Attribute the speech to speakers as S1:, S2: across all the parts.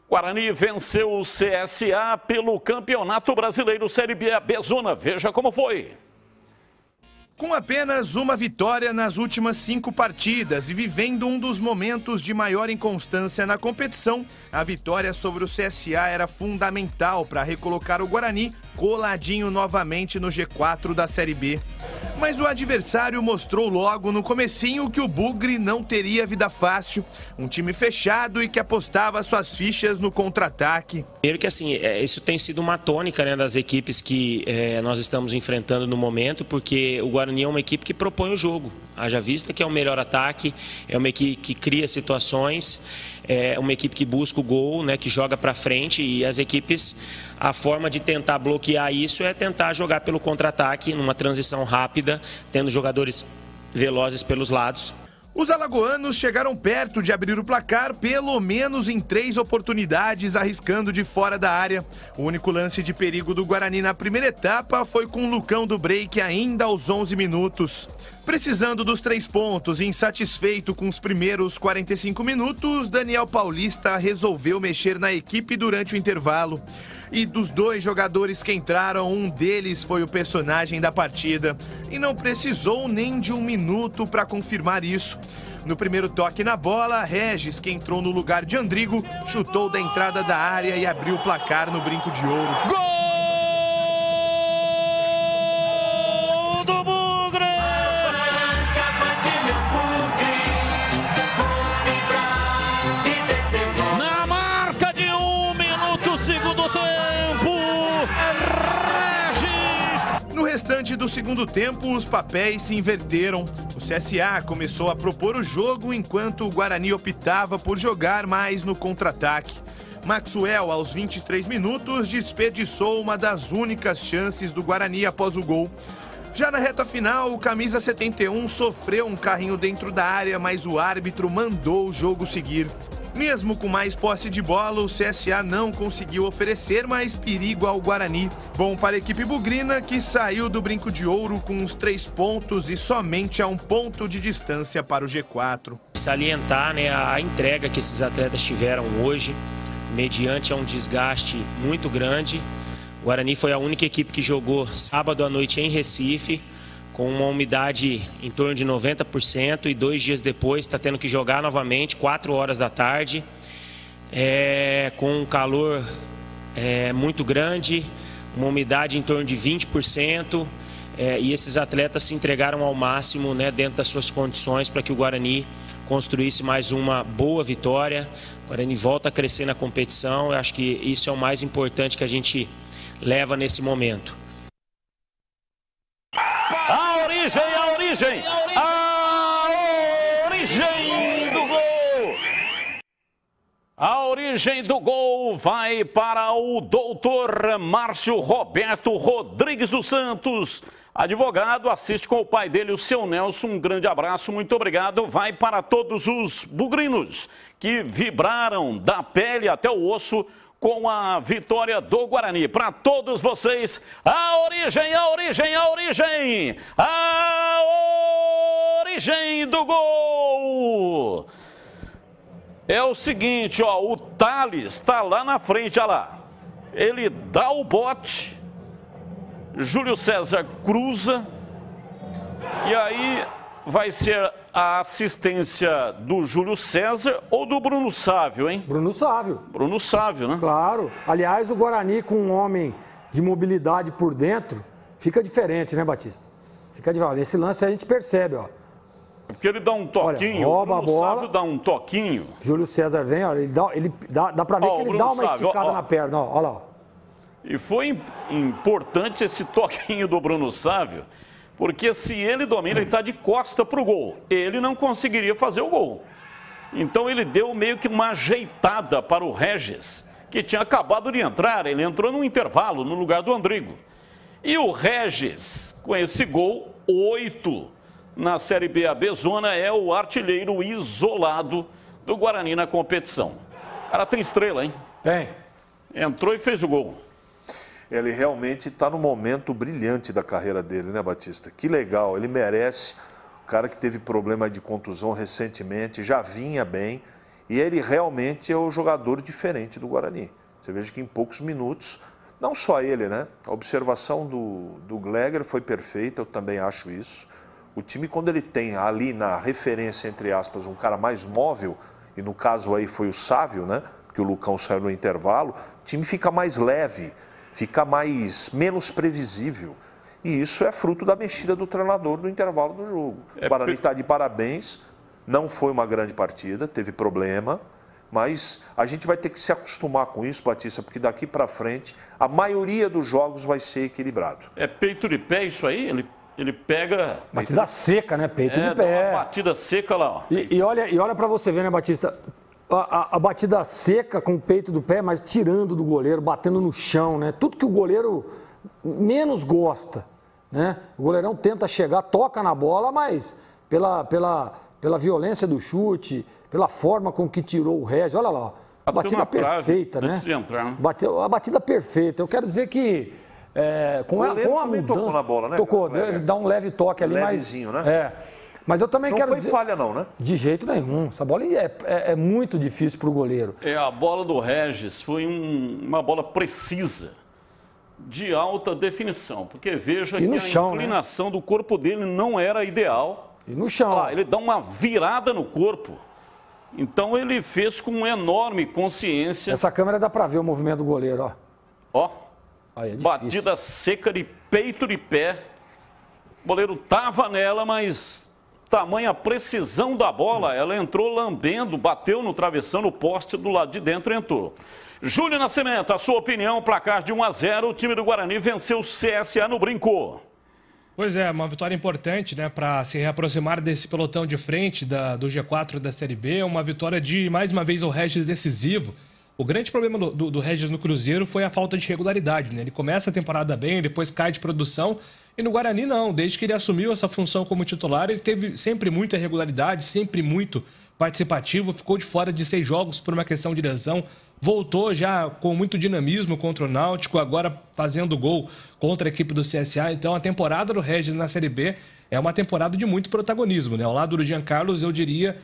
S1: Guarani venceu o CSA pelo Campeonato Brasileiro Série B Zona. Veja como foi.
S2: Com apenas uma vitória nas últimas 5 partidas e vivendo um dos momentos de maior inconstância na competição, a vitória sobre o CSA era fundamental para recolocar o Guarani coladinho novamente no G4 da Série B. Mas o adversário mostrou logo no comecinho que o Bugre não teria vida fácil, um time fechado e que apostava suas fichas no contra-ataque.
S3: Primeiro que assim, isso tem sido uma tônica, né, das equipes que nós estamos enfrentando no momento, porque o Guarani é uma equipe que propõe o jogo. Haja vista que é o melhor ataque, é uma equipe que cria situações, é uma equipe que busca o gol, né, que joga para frente, e as equipes, a forma de tentar bloquear isso é tentar jogar pelo contra-ataque, numa transição rápida, tendo jogadores velozes pelos lados.
S2: Os alagoanos chegaram perto de abrir o placar, pelo menos em 3 oportunidades, arriscando de fora da área. O único lance de perigo do Guarani na primeira etapa foi com o Lucão do Break ainda aos 11 minutos. Precisando dos 3 pontos e insatisfeito com os primeiros 45 minutos, Daniel Paulista resolveu mexer na equipe durante o intervalo. E dos 2 jogadores que entraram, um deles foi o personagem da partida. E não precisou nem de 1 minuto para confirmar isso. No primeiro toque na bola, Regis, que entrou no lugar de Andrigo, chutou da entrada da área e abriu o placar no Brinco de Ouro.
S1: Gol do Bugre! Na marca de 1 minuto, segundo tempo, Regis!
S2: No restante do segundo tempo, os papéis se inverteram. O CSA começou a propor o jogo, enquanto o Guarani optava por jogar mais no contra-ataque. Maxwell, aos 23 minutos, desperdiçou uma das únicas chances do Guarani após o gol. Já na reta final, o camisa 71 sofreu um carrinho dentro da área, mas o árbitro mandou o jogo seguir. Mesmo com mais posse de bola, o CSA não conseguiu oferecer mais perigo ao Guarani. Bom para a equipe bugrina, que saiu do Brinco de Ouro com os 3 pontos e somente a 1 ponto de distância para o G4.
S3: Salientar, né, a entrega que esses atletas tiveram hoje, mediante a um desgaste muito grande. O Guarani foi a única equipe que jogou sábado à noite em Recife, com uma umidade em torno de 90%, e 2 dias depois está tendo que jogar novamente, 4 horas da tarde, com um calor muito grande, uma umidade em torno de 20%, e esses atletas se entregaram ao máximo, né, dentro das suas condições, para que o Guarani construísse mais uma boa vitória. O Guarani volta a crescer na competição. Eu acho que isso é o mais importante que a gente leva nesse momento.
S1: A origem do gol! A origem do gol vai para o doutor Márcio Roberto Rodrigues dos Santos, advogado, assiste com o pai dele, o seu Nelson. Um grande abraço, muito obrigado. Vai para todos os bugrinos que vibraram da pele até o osso com a vitória do Guarani. Para todos vocês, a origem do gol! É o seguinte, ó, o Thales está lá na frente, olha lá. Ele dá o bote, Júlio César cruza, e aí vai ser a assistência do Júlio César ou do Bruno Sávio, hein?
S4: Bruno Sávio.
S1: Bruno Sávio, né?
S4: Claro. Aliás, o Guarani com um homem de mobilidade por dentro fica diferente, né, Batista? Fica diferente. Nesse lance a gente percebe, ó.
S1: Porque ele dá um toquinho,
S4: olha, rouba
S1: o Bruno
S4: a bola,
S1: Sávio dá um toquinho.
S4: Júlio César vem, ó, dá pra ver que ele dá uma esticada na perna, ó, olha lá. Ó.
S1: E foi importante esse toquinho do Bruno Sávio, porque se ele domina, ele está de costa para o gol. Ele não conseguiria fazer o gol. Então ele deu meio que uma ajeitada para o Regis, que tinha acabado de entrar. Ele entrou no intervalo, no lugar do Andrigo. E o Regis, com esse gol, 8 na Série B Zona, é o artilheiro isolado do Guarani na competição. O cara tem estrela, hein?
S4: Tem.
S1: Entrou e fez o gol.
S5: Ele realmente está no momento brilhante da carreira dele, né, Batista? Que legal, ele merece. O cara que teve problema de contusão recentemente, já vinha bem E ele realmente é o jogador diferente do Guarani. Você veja que em poucos minutos, não só ele, né? A observação do Gleger foi perfeita, eu também acho isso. O time, quando ele tem ali na referência, entre aspas, um cara mais móvel, e no caso aí foi o Sávio, né? Porque o Lucão saiu no intervalo, o time fica mais leve, fica menos previsível. E isso é fruto da mexida do treinador no intervalo do jogo. O Guarani está de parabéns, não foi uma grande partida, teve problema, mas a gente vai ter que se acostumar com isso, Batista, porque daqui para frente a maioria dos jogos vai ser equilibrado.
S1: É peito de pé isso aí? Ele pega...
S4: Batida seca, né? Peito de
S1: Dá
S4: pé.
S1: uma batida seca lá, ó.
S4: E olha para você ver, né, Batista? A batida seca com o peito do pé, mas tirando do goleiro, batendo no chão, né? Tudo que o goleiro menos gosta, né? O goleirão tenta chegar, toca na bola, mas pela violência do chute, pela forma com que tirou o Regis, olha lá, a batida perfeita, né?
S1: Antes de entrar, né?
S4: A batida perfeita. Eu quero dizer que com a mudança...
S5: tocou na bola, né?
S4: Tocou, ele dá um leve toque ali,
S5: levezinho,
S4: mas...
S5: né?
S4: Mas eu também quero dizer...
S5: Não foi falha não, né?
S4: De jeito nenhum. Essa bola é muito difícil para o goleiro.
S1: A bola do Regis foi uma bola precisa, de alta definição, porque veja que a inclinação do corpo dele não era ideal.
S4: E no chão.
S1: Ele dá uma virada no corpo. Então ele fez com enorme consciência.
S4: Essa câmera dá para ver o movimento do goleiro, ó.
S1: Ó,
S4: aí
S1: batida seca de peito de pé. O goleiro tava nela, mas tamanha precisão da bola, ela entrou lambendo, bateu no travessão, no poste do lado de dentro e entrou. Júlio Nascimento, a sua opinião, placar de 1-0, o time do Guarani venceu o CSA no Brincô.
S6: Pois é, uma vitória importante, né, para se reaproximar desse pelotão de frente do G4 da Série B, uma vitória de, mais uma vez, o Regis decisivo. O grande problema do Regis no Cruzeiro foi a falta de regularidade, né? Ele começa a temporada bem, depois cai de produção, e no Guarani não, desde que ele assumiu essa função como titular, ele teve sempre muita regularidade, sempre muito participativo, ficou de fora de 6 jogos por uma questão de lesão, voltou já com muito dinamismo contra o Náutico, agora fazendo gol contra a equipe do CSA. Então a temporada do Regis na Série B é uma temporada de muito protagonismo, né? Ao lado do Jean Carlos, eu diria,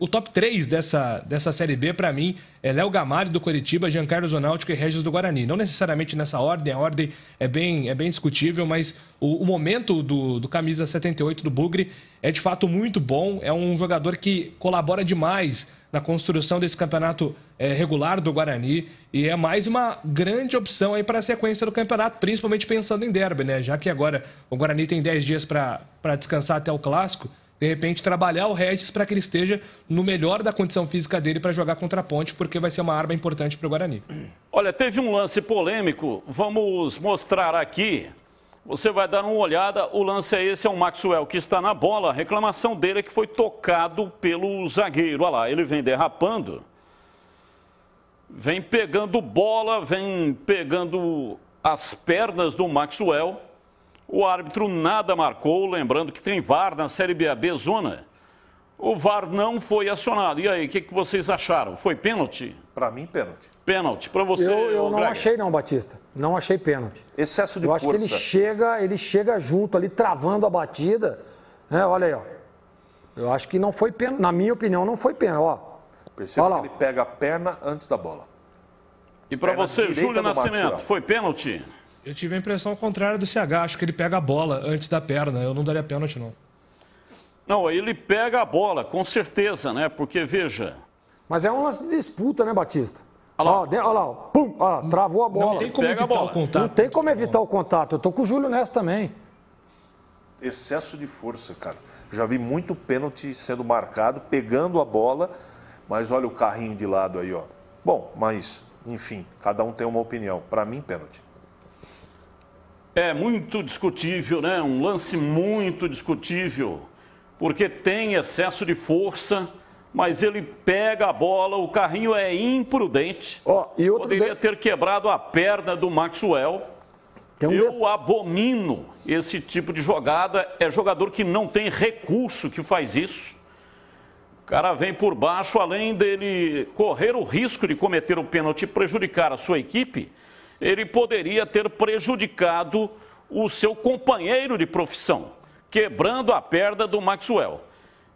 S6: o top 3 dessa Série B, para mim, é Léo Gamalho do Coritiba, Jean Carlos do Náutico e Regis do Guarani. Não necessariamente nessa ordem, a ordem é bem discutível, mas o momento do camisa 78 do Bugre é de fato muito bom. É um jogador que colabora demais na construção desse campeonato regular do Guarani e é mais uma grande opção aí para a sequência do campeonato, principalmente pensando em derby, né? Já que agora o Guarani tem 10 dias para descansar até o Clássico, de repente trabalhar o Regis para que ele esteja no melhor da condição física dele para jogar contra a Ponte, porque vai ser uma arma importante para o Guarani.
S1: Olha, teve um lance polêmico, vamos mostrar aqui. Você vai dar uma olhada, o lance é esse, é o Maxwell que está na bola. A reclamação dele é que foi tocado pelo zagueiro. Olha lá, ele vem derrapando, vem pegando bola, vem pegando as pernas do Maxwell. O árbitro nada marcou, lembrando que tem VAR na Série B, Zona. O VAR não foi acionado. E aí, o que vocês acharam? Foi pênalti?
S5: Para mim, pênalti.
S1: Pênalti. Para você,
S4: eu não achei não, Batista. Não achei pênalti.
S5: Excesso de força.
S4: Eu acho que ele chega junto ali, travando a batida. Olha aí, ó. Eu acho que não foi pênalti. Na minha opinião, não foi pênalti. Ó.
S5: Perceba que ele pega a perna antes da bola.
S1: E para você, Júlio Nascimento, foi pênalti?
S6: Eu tive a impressão contrária do CH. Acho que ele pega a bola antes da perna. Eu não daria pênalti, não.
S1: Não, ele pega a bola, com certeza, né? Porque, veja...
S4: Mas é um lance de disputa, né, Batista? Olha lá, pum, travou a bola.
S6: Não tem como evitar o contato.
S4: Não tem como evitar o contato. Eu tô com o Júlio nessa também.
S5: Excesso de força, cara. Já vi muito pênalti sendo marcado, pegando a bola, mas olha o carrinho de lado aí, ó. Bom, mas, enfim, cada um tem uma opinião. Para mim, pênalti.
S1: É muito discutível, né? Um lance muito discutível, porque tem excesso de força, mas ele pega a bola, o carrinho é imprudente. Poderia ter quebrado a perna do Maxwell. Eu abomino esse tipo de jogada. É jogador que não tem recurso que faz isso. O cara vem por baixo, além dele correr o risco de cometer o pênalti e prejudicar a sua equipe, ele poderia ter prejudicado o seu companheiro de profissão, quebrando a perna do Maxwell.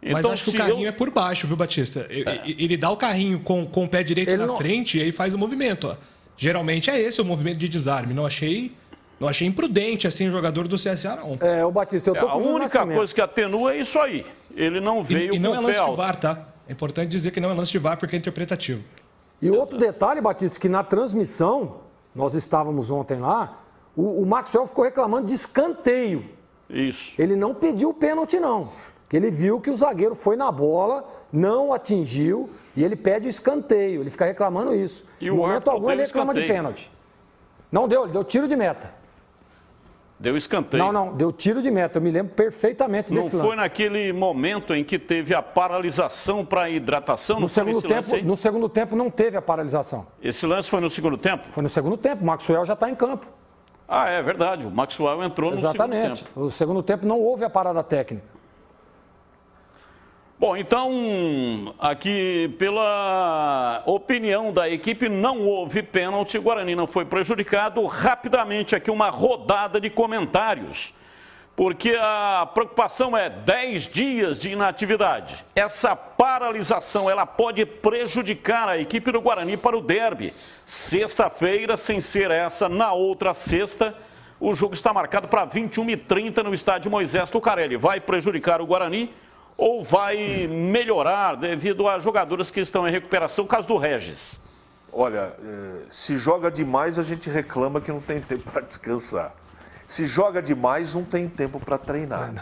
S6: Mas
S1: Então,
S6: acho que o carrinho é por baixo, viu, Batista? Ele dá o carrinho com o pé direito na frente e aí faz o movimento. Ó. Geralmente é esse o movimento de desarme. Não achei imprudente assim o jogador do CSA, não.
S4: O Batista, eu tô com
S1: a única coisa que atenua é isso aí. Ele não veio
S6: e não
S1: com
S6: é
S1: o pé
S6: lance
S1: alto.
S6: de VAR, tá? É importante dizer que não é lance de VAR porque é interpretativo.
S4: E outro detalhe, Batista, que na transmissão, nós estávamos ontem lá, o Maxwell ficou reclamando de escanteio.
S1: Isso.
S4: Ele não pediu o pênalti, não. Porque ele viu que o zagueiro foi na bola, não atingiu, e ele pede escanteio. Ele fica reclamando isso.
S1: E
S4: no
S1: o
S4: momento
S1: árbitro
S4: algum
S1: deu
S4: ele reclama de
S1: escanteio.
S4: pênalti. Não deu, ele deu tiro de meta.
S1: Deu escanteio.
S4: Não, deu tiro de meta. Eu me lembro perfeitamente
S1: Não
S4: desse lance.
S1: foi naquele momento em que teve a paralisação para hidratação?
S4: No segundo tempo não teve a paralisação.
S1: Esse lance foi no segundo tempo?
S4: Foi no segundo tempo. O Maxwell já está em campo.
S1: Ah, é verdade. O Maxwell entrou no segundo tempo.
S4: Exatamente. No segundo tempo não houve a parada técnica.
S1: Bom, então, aqui pela opinião da equipe, não houve pênalti, o Guarani não foi prejudicado. Rapidamente aqui uma rodada de comentários, porque a preocupação é 10 dias de inatividade. Essa paralisação, ela pode prejudicar a equipe do Guarani para o derby. Sexta-feira, sem ser essa, na outra sexta, o jogo está marcado para 21h30 no estádio Moisés Tucarelli. Vai prejudicar o Guarani ou vai melhorar devido a jogadores que estão em recuperação? O caso do Regis.
S5: Olha, se joga demais, a gente reclama que não tem tempo para descansar. Se joga demais, não tem tempo para treinar.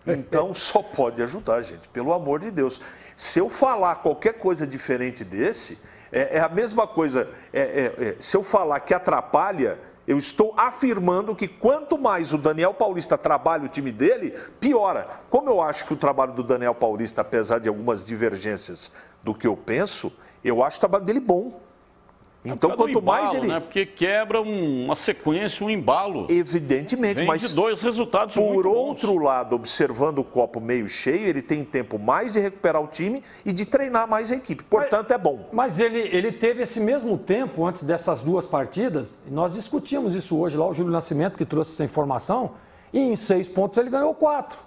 S5: Então, só pode ajudar, gente, pelo amor de Deus. Se eu falar qualquer coisa diferente desse, é a mesma coisa. Se eu falar que atrapalha, eu estou afirmando que quanto mais o Daniel Paulista trabalha o time dele, piora. Como eu acho que o trabalho do Daniel Paulista, apesar de algumas divergências do que eu penso, eu acho o trabalho dele bom. Então, quanto mais ele...
S1: Né? Porque quebra uma sequência, um embalo.
S5: Evidentemente,
S1: vem
S5: mas
S1: de dois resultados
S5: por
S1: muito bons.
S5: outro lado, observando o copo meio cheio, ele tem tempo mais de recuperar o time e de treinar mais a equipe. Portanto, é bom.
S4: Mas ele teve esse mesmo tempo antes dessas duas partidas, e nós discutimos isso hoje lá, o Júlio Nascimento que trouxe essa informação, e em 6 pontos ele ganhou 4.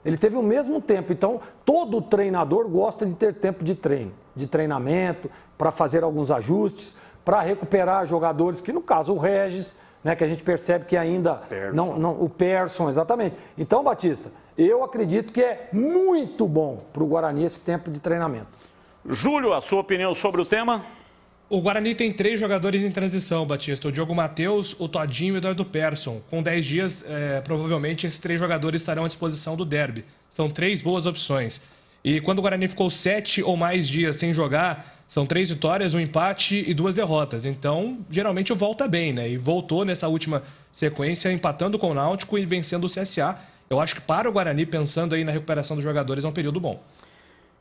S4: Ele teve o mesmo tempo. Então, todo treinador gosta de ter tempo de treino, de treinamento, para fazer alguns ajustes, para recuperar jogadores, que no caso o Regis, né, que a gente percebe que ainda o Persson, exatamente. Então, Batista, eu acredito que é muito bom para o Guarani esse tempo de treinamento.
S1: Júlio, a sua opinião sobre o tema?
S6: O Guarani tem 3 jogadores em transição, Batista. O Diogo Matheus, o Todinho e o Eduardo Persson. Com 10 dias, provavelmente esses 3 jogadores estarão à disposição do derby. São 3 boas opções. E quando o Guarani ficou 7 ou mais dias sem jogar, são 3 vitórias, 1 empate e 2 derrotas. Então, geralmente volta bem, né? E voltou nessa última sequência, empatando com o Náutico e vencendo o CSA. Eu acho que para o Guarani, pensando aí na recuperação dos jogadores, é um período bom.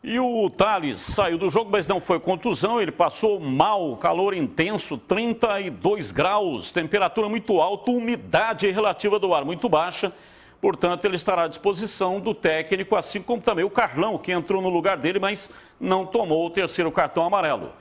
S1: E o Thales saiu do jogo, mas não foi contusão, ele passou mal, calor intenso, 32 graus, temperatura muito alta, umidade relativa do ar muito baixa. Portanto, ele estará à disposição do técnico, assim como também o Carlão, que entrou no lugar dele, mas não tomou o terceiro cartão amarelo.